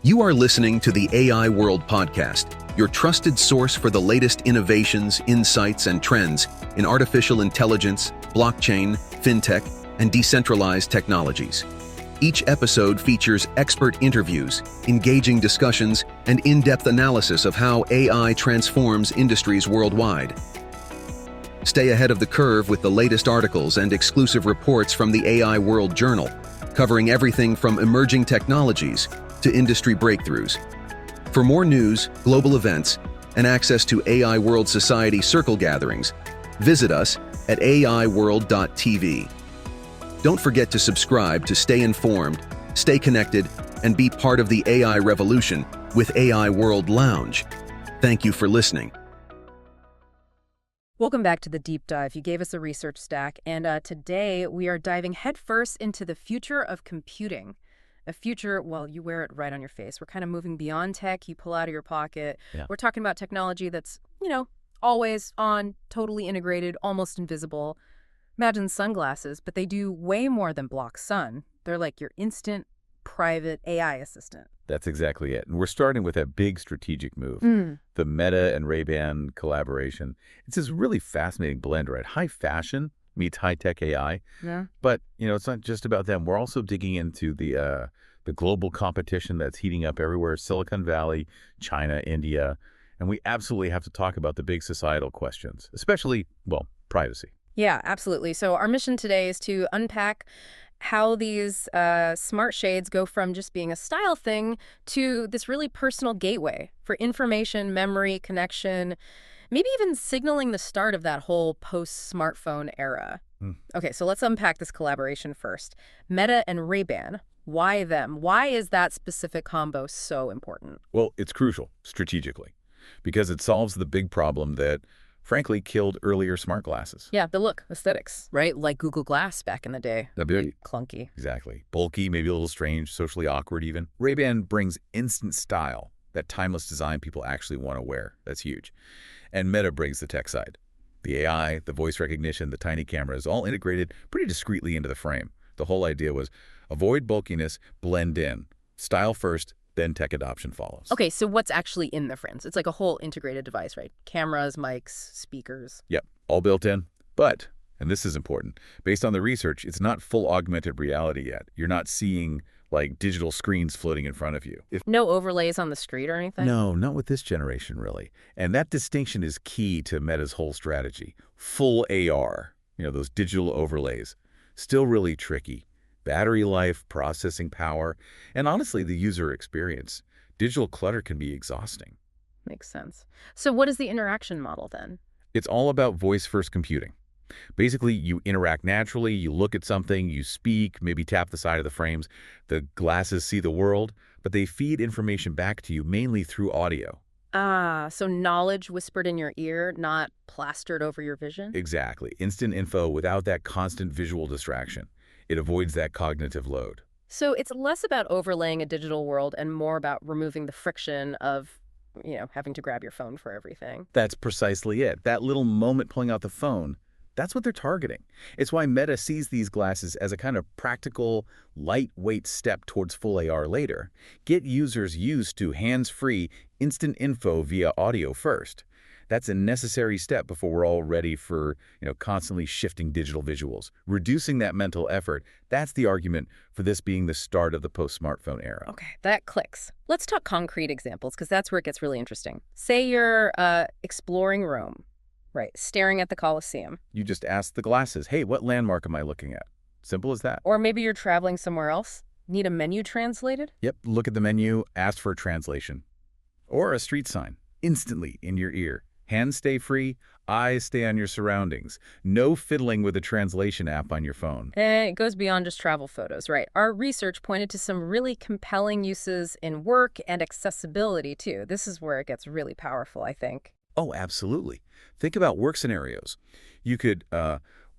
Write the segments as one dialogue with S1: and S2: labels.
S1: You are listening to the AI World Podcast, your trusted source for the latest innovations, insights, and trends in artificial intelligence, blockchain, fintech, and decentralized technologies. Each episode features expert interviews, engaging discussions, and in-depth analysis of how AI transforms industries worldwide. Stay ahead of the curve with the latest articles and exclusive reports from the AI World Journal, covering everything from emerging technologies to industry breakthroughs. For more news, global events, and access to AI World Society circle gatherings, visit us at aiworld.tv. Don't forget to subscribe to stay informed, stay connected, and be part of the AI revolution with AI World Lounge. Thank you for listening.
S2: Welcome back to The Deep Dive. You gave us a research stack, and today we are diving headfirst into the future of computing. A future, well, you wear it right on your face. We're kind of moving beyond tech, you pull out of your pocket.
S3: Yeah.
S2: We're talking about technology that's, always on, totally integrated, almost invisible. Imagine sunglasses, but they do way more than block sun. They're like your instant, private AI assistant.
S3: That's exactly it. And we're starting with a big strategic move, the Meta and Ray-Ban collaboration. It's this really fascinating blend, right? High fashion meets high-tech AI.
S2: Yeah.
S3: But, it's not just about them. We're also digging into the global competition that's heating up everywhere, Silicon Valley, China, India. And we absolutely have to talk about the big societal questions, especially, privacy.
S2: Yeah, absolutely. So our mission today is to unpack how these smart shades go from just being a style thing to this really personal gateway for information, memory, connection, maybe even signaling the start of that whole post-smartphone era. Okay, so let's unpack this collaboration first. Meta and Ray-Ban. Why them? Why is that specific combo so important?
S3: Well, it's crucial strategically because it solves the big problem that frankly killed earlier smart glasses.
S2: Yeah, the look, aesthetics, right? Like Google Glass back in the day. Clunky.
S3: Exactly. Bulky, maybe a little strange, socially awkward even. Ray-Ban brings instant style, that timeless design people actually want to wear. That's huge. And Meta brings the tech side. The AI, the voice recognition, the tiny cameras, all integrated pretty discreetly into the frame. The whole idea was avoid bulkiness, blend in. Style first, then tech adoption follows.
S2: Okay, so what's actually in the frames? It's like a whole integrated device, right? Cameras, mics, speakers.
S3: Yep, all built in. But, and this is important, based on the research, it's not full augmented reality yet. You're not seeing like digital screens floating in front of you.
S2: No overlays on the street or anything?
S3: No, not with this generation, really. And that distinction is key to Meta's whole strategy. Full AR, those digital overlays, still really tricky. Battery life, processing power, and honestly, the user experience. Digital clutter can be exhausting.
S2: Makes sense. So what is the interaction model then?
S3: It's all about voice-first computing. Basically, you interact naturally, you look at something, you speak, maybe tap the side of the frames. The glasses see the world, but they feed information back to you mainly through audio.
S2: So knowledge whispered in your ear, not plastered over your vision?
S3: Exactly. Instant info without that constant visual distraction. It avoids that cognitive load.
S2: So it's less about overlaying a digital world and more about removing the friction of, having to grab your phone for everything.
S3: That's precisely it. That little moment pulling out the phone, that's what they're targeting. It's why Meta sees these glasses as a kind of practical, lightweight step towards full AR later. Get users used to hands-free, instant info via audio first. That's a necessary step before we're all ready for, constantly shifting digital visuals. Reducing that mental effort, that's the argument for this being the start of the post-smartphone era.
S2: Okay, that clicks. Let's talk concrete examples, because that's where it gets really interesting. Say you're exploring Rome, right, staring at the Colosseum.
S3: You just ask the glasses, hey, what landmark am I looking at? Simple as that.
S2: Or maybe you're traveling somewhere else. Need a menu translated?
S3: Yep, look at the menu, ask for a translation. Or a street sign, instantly in your ear. Hands stay free, eyes stay on your surroundings. No fiddling with a translation app on your phone.
S2: And it goes beyond just travel photos, right? Our research pointed to some really compelling uses in work and accessibility, too. This is where it gets really powerful, I think.
S3: Oh, absolutely. Think about work scenarios. You could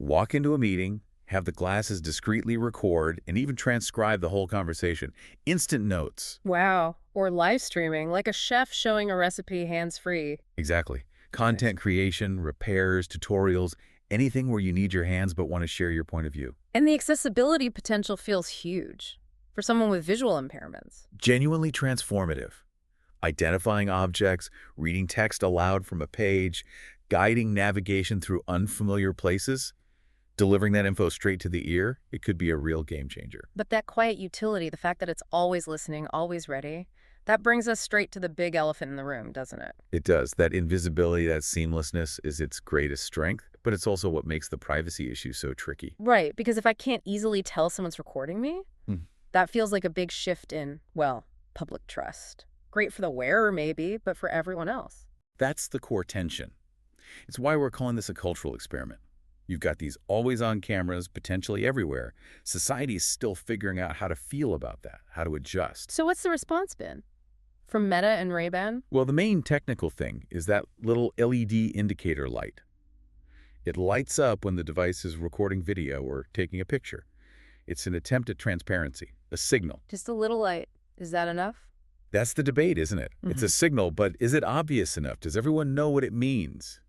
S3: walk into a meeting, have the glasses discreetly record, and even transcribe the whole conversation. Instant notes.
S2: Wow. Or live streaming, like a chef showing a recipe hands-free.
S3: Exactly. Content creation, repairs, tutorials, anything where you need your hands but want to share your point of view.
S2: And the accessibility potential feels huge. for someone with visual impairments.
S3: Genuinely transformative. Identifying objects, reading text aloud from a page, guiding navigation through unfamiliar places, delivering that info straight to the ear, it could be a real game changer.
S2: But that quiet utility, the fact that it's always listening, always ready, that brings us straight to the big elephant in the room, doesn't it?
S3: It does. That invisibility, that seamlessness is its greatest strength, but it's also what makes the privacy issue so tricky.
S2: Right, because if I can't easily tell someone's recording me, that feels like a big shift in, well, public trust. Great for the wearer, maybe, but for everyone else.
S3: That's the core tension. It's why we're calling this a cultural experiment. You've got these always-on cameras potentially everywhere. Society is still figuring out how to feel about that, how to adjust.
S2: So what's the response been? From Meta and Ray-Ban?
S3: Well, the main technical thing is that little LED indicator light. It lights up when the device is recording video or taking a picture. It's an attempt at transparency, a signal.
S2: Just a little light. Is that enough?
S3: That's the debate, isn't it? It's a signal, but is it obvious enough? Does everyone know what it means?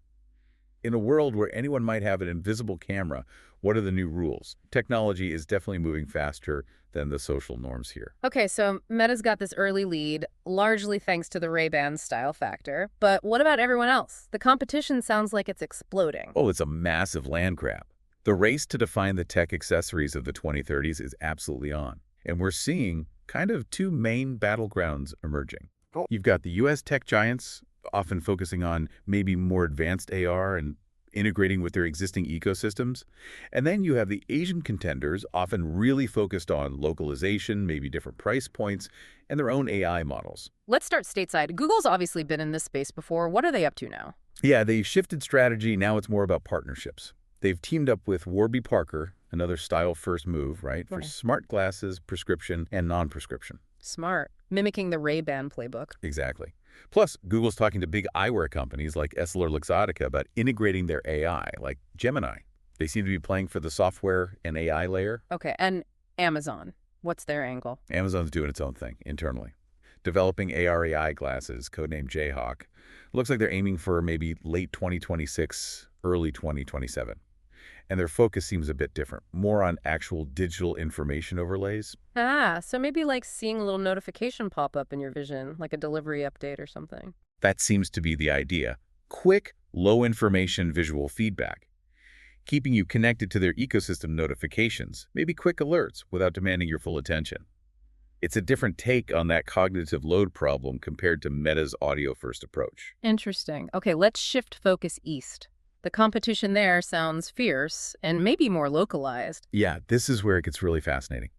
S3: In a world where anyone might have an invisible camera, what are the new rules? Technology is definitely moving faster than the social norms here.
S2: Okay, so Meta's got this early lead, largely thanks to the Ray-Ban style factor. But what about everyone else? The competition sounds like it's exploding.
S3: Oh, it's a massive land grab. The race to define the tech accessories of the 2030s is absolutely on. And we're seeing kind of two main battlegrounds emerging. You've got the US tech giants, often focusing on maybe more advanced AR and integrating with their existing ecosystems. And then you have the Asian contenders, often really focused on localization, maybe different price points, and their own AI models.
S2: Let's start stateside. Google's obviously been in this space before. What are they up to now?
S3: Yeah, they've shifted strategy. Now it's more about partnerships. They've teamed up with Warby Parker, another style-first move, right, for smart glasses, prescription, and non-prescription.
S2: Smart. Mimicking the Ray-Ban playbook.
S3: Exactly. Plus, Google's talking to big eyewear companies like EssilorLuxottica about integrating their AI, like Gemini. They seem to be playing for the software and AI layer.
S2: Okay, and Amazon. What's their angle?
S3: Amazon's doing its own thing internally. Developing AR/AI glasses, codenamed Jayhawk. Looks like they're aiming for maybe late 2026, early 2027. And their focus seems a bit different, more on actual digital information overlays.
S2: Ah, so maybe like seeing a little notification pop up in your vision, like a delivery update or something.
S3: That seems to be the idea. Quick, low-information visual feedback. Keeping you connected to their ecosystem notifications, maybe quick alerts without demanding your full attention. It's a different take on that cognitive load problem compared to Meta's audio-first approach.
S2: Interesting. Okay, let's shift focus east. The competition there sounds fierce and maybe more localized.
S3: Yeah, this is where it gets really fascinating.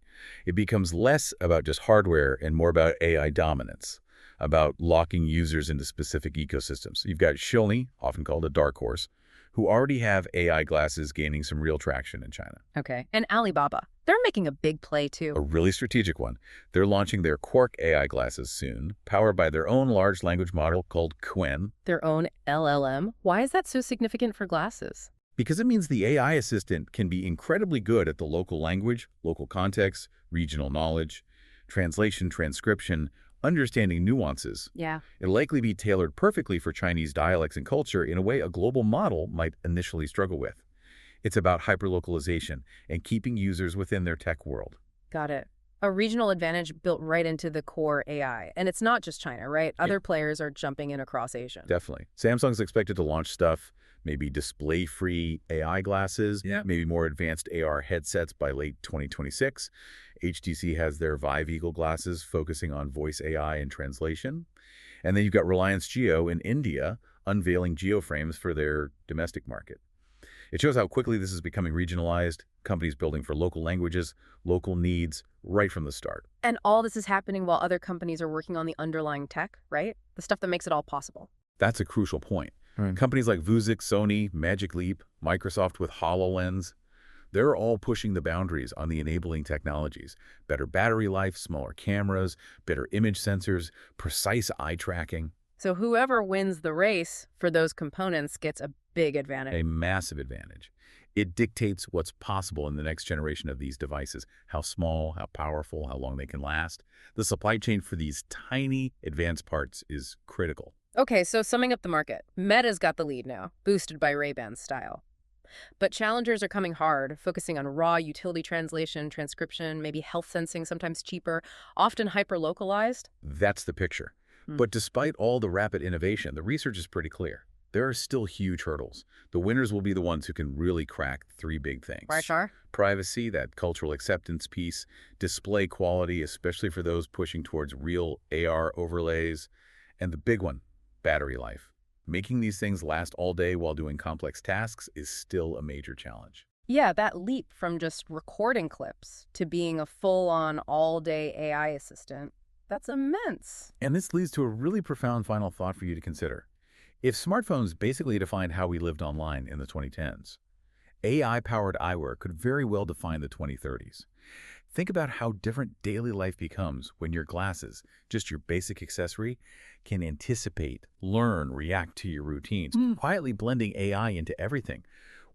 S3: It becomes less about just hardware and more about AI dominance, about locking users into specific ecosystems. You've got Xiaomi, often called a dark horse, who already have AI glasses gaining some real traction in China.
S2: Okay, and Alibaba. They're making a big play too.
S3: A really strategic one. They're launching their Quark AI glasses soon, powered by their own large language model called Qwen.
S2: Their own LLM? Why is that so significant for glasses?
S3: Because it means the AI assistant can be incredibly good at the local language, local context, regional knowledge, translation, transcription, understanding nuances.
S2: Yeah.
S3: It'll likely be tailored perfectly for Chinese dialects and culture in a way a global model might initially struggle with. It's about hyperlocalization and keeping users within their tech world.
S2: Got it. A regional advantage built right into the core AI. And it's not just China, right? Other players are jumping in across Asia.
S3: Definitely. Samsung's expected to launch stuff, maybe display-free AI glasses, maybe more advanced AR headsets by late 2026. HTC has their Vive Eagle glasses focusing on voice AI and translation. And then you've got Reliance Jio in India unveiling Jio frames for their domestic market. It shows how quickly this is becoming regionalized, companies building for local languages, local needs, right from the start.
S2: And all this is happening while other companies are working on the underlying tech, right? The stuff that makes it all possible.
S3: That's a crucial point. Companies like Vuzix, Sony, Magic Leap, Microsoft with HoloLens, they're all pushing the boundaries on the enabling technologies. Better battery life, smaller cameras, better image sensors, precise eye tracking.
S2: So whoever wins the race for those components gets a big advantage.
S3: A massive advantage. It dictates what's possible in the next generation of these devices, how small, how powerful, how long they can last. The supply chain for these tiny advanced parts is critical.
S2: Okay, so summing up the market, Meta's got the lead now, boosted by Ray-Ban style. But challengers are coming hard, focusing on raw utility translation, transcription, maybe health sensing, sometimes cheaper, often hyper-localized.
S3: That's the picture. But despite all the rapid innovation, the research is pretty clear. There are still huge hurdles. The winners will be the ones who can really crack three big things.
S2: Right, Char?
S3: Privacy, that cultural acceptance piece, display quality, especially for those pushing towards real AR overlays, and the big one, battery life. Making these things last all day while doing complex tasks is still a major challenge.
S2: Yeah, that leap from just recording clips to being a full-on all-day AI assistant, that's immense.
S3: And this leads to a really profound final thought for you to consider. If smartphones basically defined how we lived online in the 2010s, AI-powered eyewear could very well define the 2030s. Think about how different daily life becomes when your glasses, just your basic accessory, can anticipate, learn, react to your routines, quietly blending AI into everything.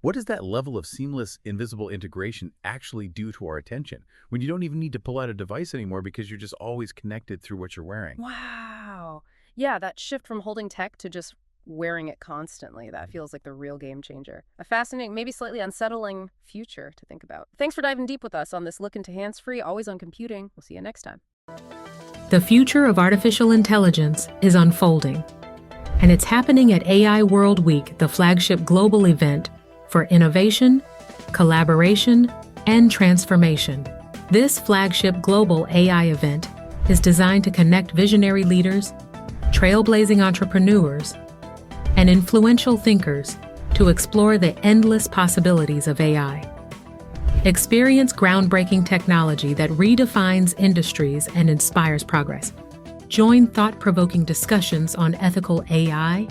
S3: What does that level of seamless, invisible integration actually do to our attention when you don't even need to pull out a device anymore because you're just always connected through what you're wearing?
S2: Wow. Yeah, that shift from holding tech to just wearing it constantly, that feels like the real game changer. A fascinating, maybe slightly unsettling future to think about. Thanks for diving deep with us on this look into hands-free, always on computing. We'll see you next time.
S4: The future of artificial intelligence is unfolding, and it's happening at AI World Week, the flagship global event for innovation, collaboration, and transformation. This flagship global AI event is designed to connect visionary leaders, trailblazing entrepreneurs, and influential thinkers to explore the endless possibilities of AI. Experience groundbreaking technology that redefines industries and inspires progress. Join thought-provoking discussions on ethical AI,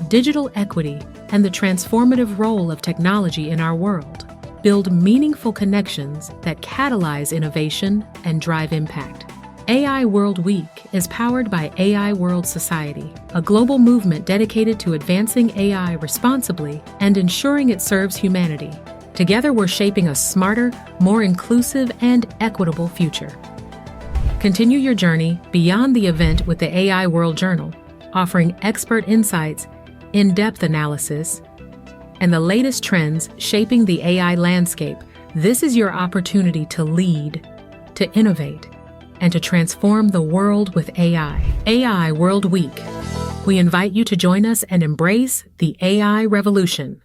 S4: digital equity, and the transformative role of technology in our world. Build meaningful connections that catalyze innovation and drive impact. AI World Week is powered by AI World Society, a global movement dedicated to advancing AI responsibly and ensuring it serves humanity. Together, we're shaping a smarter, more inclusive, and equitable future. Continue your journey beyond the event with the AI World Journal, offering expert insights, in-depth analysis, and the latest trends shaping the AI landscape. This is your opportunity to lead, to innovate, and to transform the world with AI. AI World Week. We invite you to join us and embrace the AI revolution.